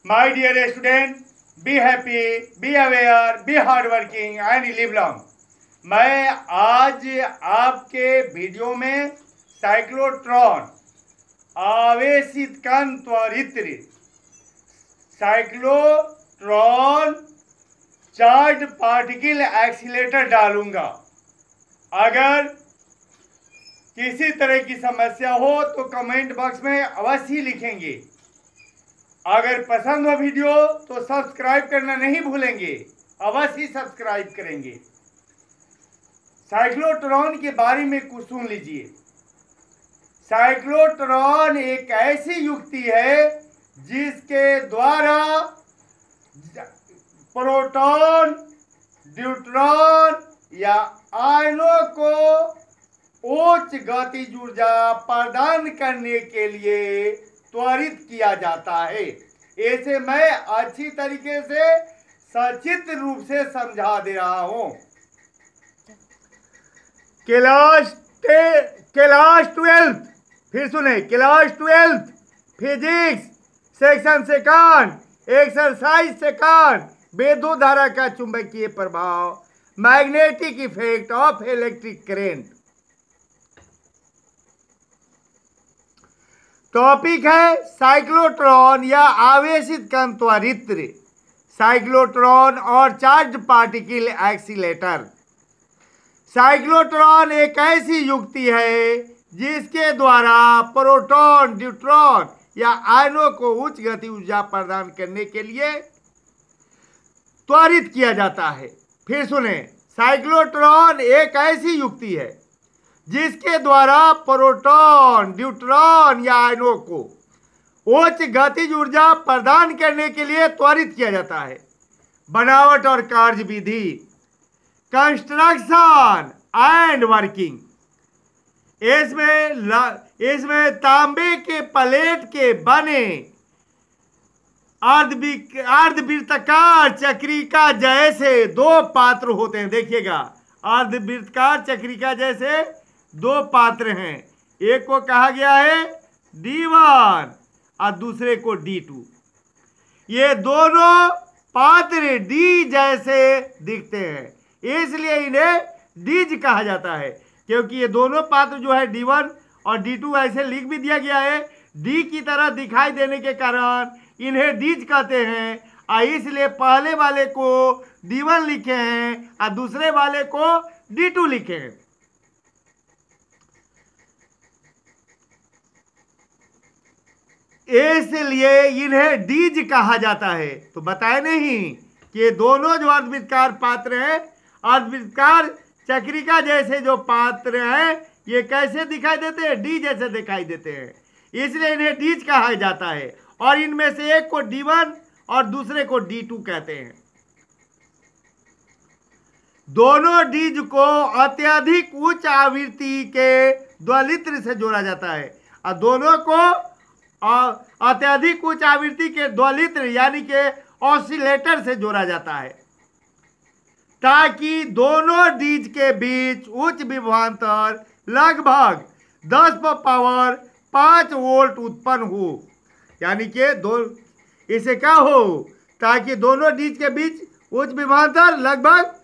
My dear student, be happy, be aware, be hardworking and live long. मैं आज आपके video में cyclotron आवेशित कण त्वरित साइक्लोट्रॉन चार्ज पार्टिकल एक्सीलेटर डालूंगा। अगर किसी तरह की समस्या हो तो कमेंट बॉक्स में अवश्य लिखेंगे। अगर पसंद हो वीडियो तो सब्सक्राइब करना नहीं भूलेंगे, अवश्य सब्सक्राइब करेंगे। साइक्लोट्रॉन के बारे में कुछ सुन लीजिए। साइक्लोट्रॉन एक ऐसी युक्ति है जिसके द्वारा प्रोटॉन, न्यूट्रॉन या आयनों को उच्च गतिज ऊर्जा प्रदान करने के लिए त्वरित किया जाता है। ऐसे मैं अच्छी तरीके से सचित्र रूप से समझा दे रहा हूं। क्लास 12, फिर सुने, class 12 physics section second exercise second विद्युत धारा का चुंबकीय प्रभाव, magnetic effect of electric current. Topic है साइक्लोट्रॉन या आवेशित कण त्वरित साइक्लोट्रॉन और चार्ज पार्टिकल एक्सीलेटर। साइक्लोट्रॉन एक ऐसी युक्ति है जिसके द्वारा प्रोटॉन, न्यूट्रॉन या आयनों को उच्च गति ऊर्जा प्रदान करने के लिए त्वरित किया जाता है। फिर सुने, साइक्लोट्रॉन एक ऐसी युक्ति है जिसके द्वारा प्रोटॉन, न्यूट्रॉन या आयनों को उच्च गतिज ऊर्जा प्रदान करने के लिए त्वरित किया जाता है। बनावट और कार्य विधि, कंस्ट्रक्शन एंड वर्किंग। इसमें तांबे के प्लेट के बने अर्धवृत्ताकार चक्रिका जैसे दो पात्र होते हैं। देखिएगा, अर्धवृत्ताकार चक्रिका जैसे दो पात्र हैं। एक को कहा गया है D1 और दूसरे को D2। ये दोनों पात्र डी जैसे दिखते हैं, इसलिए इन्हें डीज कहा जाता है। क्योंकि ये दोनों पात्र जो है D1 और D2 ऐसे लिख भी दिया गया है, डी की तरह दिखाई देने के कारण इन्हें डीज कहते हैं। और इसलिए पहले वाले को D1 लिखे हैं और दूसरे वाले को D2 लिखे हैं। इसलिए इन्हें डीज कहा जाता है। तो बताए नहीं कि ये दोनों जो अर्धवृत्ताकार पात्र हैं, अर्धवृत्ताकार चक्रिका जैसे जो पात्र हैं, ये कैसे दिखाई देते हैं? डी जैसे दिखाई देते हैं, इसलिए इन्हें डीज कहा जाता है। और इनमें से एक को D1 और दूसरे को D2 कहते हैं। दोनों डीज को अत्यधिक उच्च आवृत्ति के द्वलित्र से जोड़ा जाता है और दोनों को अत्यधिक उच्च आवृत्ति के द्वलित्र यानी के ऑसिलेटर से जोड़ा जाता है, ताकि दोनों डीज के बीच उच्च विभवांतर लगभग 10⁵ वोल्ट उत्पन्न हो। यानी कि इसे क्या हो, ताकि दोनों डीज के बीच उच्च विभवांतर लगभग,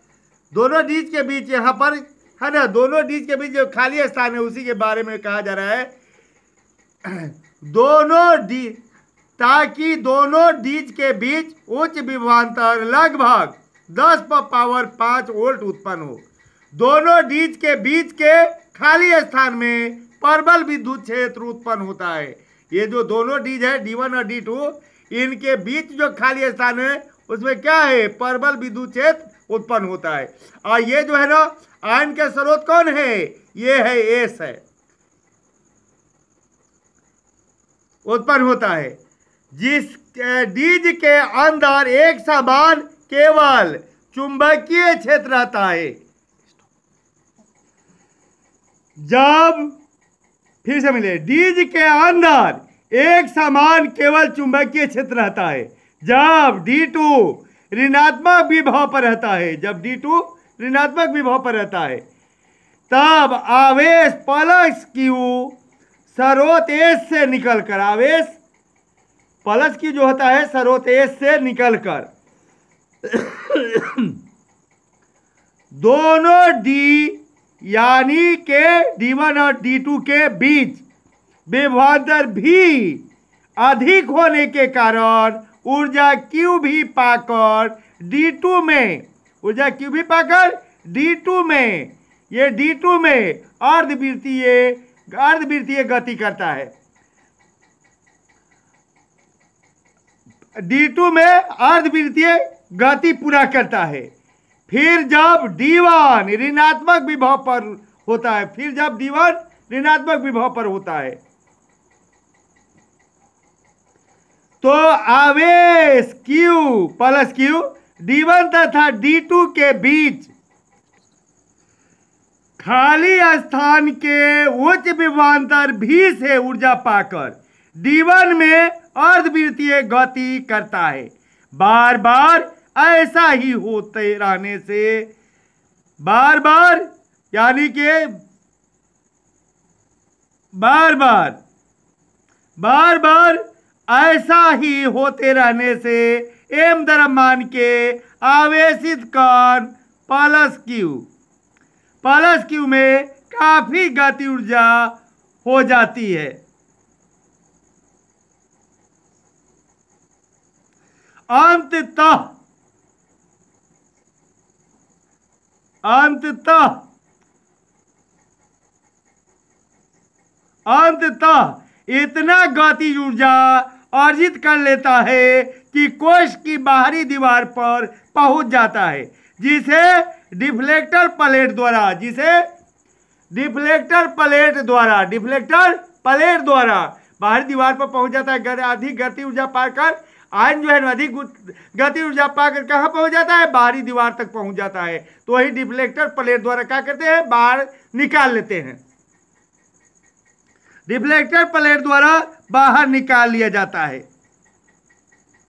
दोनों डीज के बीच यहाँ पर है ना, दोनों डीज के बीच जो खाली स्थान है उसी के बारे में कहा जा रहा है। ताकि दोनों डीज के बीच उच्च विभवांतर लगभग 10⁵ वोल्ट उत्पन्न हो। दोनों डीज के बीच के खाली स्थान में प्रबल विद्युत क्षेत्र उत्पन्न होता है। ये जो दोनों डीज है D1 और D2, इनके बीच जो खाली स्थान है उसमें क्या है? प्रबल विद्युत क्षेत्र उत्पन्न होता है। और ये जो है ना, आयन के स्रोत कौन है? ये है एस है, उत्पन्न होता है। जिस डीज के अंदर एक समान केवल चुंबकीय क्षेत्र रहता है। जब फिर से मिले, डीज के अंदर एक समान केवल चुंबकीय क्षेत्र रहता है जब D2 ऋणात्मक विभव पर रहता है। जब D2 ऋणात्मक विभव पर रहता है तब आवेश प्लस Q स्रोत एस से निकलकर, आवेश प्लस क्यू जो होता है स्रोत ए से निकलकर दोनों डी यानी के D1 और D2 के बीच विभवांतर भी अधिक होने के कारण ऊर्जा Q भी पाकर D2 में ऊर्जा Q भी पाकर D2 में ये D2 में अर्धवृत्तीय गति करता है। D2 में अर्धवृत्तीय गति पूरा करता है। फिर जब D1 ऋणात्मक विभव पर होता है तो आवेश Q प्लस Q D1 तथा D2 के बीच खाली स्थान के उच्च विभवांतर भी से ऊर्जा पाकर D1 में अर्धवृत्तीय गति करता है। बार बार ऐसा ही होते रहने से बार बार ऐसा ही होते रहने से m द्रव्यमान के आवेशित कण प्लस Q में काफी गति ऊर्जा हो जाती है। अंततः इतना गति ऊर्जा अर्जित कर लेता है कि कोश की बाहरी दीवार पर पहुंच जाता है, जिसे डिफ्लेक्टर प्लेट द्वारा बाहरी दीवार पर पहुंच जाता है। अधिक गति ऊर्जा पाकर आयन जो है अधिक गति ऊर्जा पाकर कहाँ पहुंच जाता है? बाहरी दीवार तक पहुंच जाता है। तो वही डिफ्लेक्टर प्लेट द्वारा क्या करते हैं? बाहर निकाल लेते हैं। डिफ्लेक्टर प्लेट द्वारा बाहर निकाल लिया जाता है।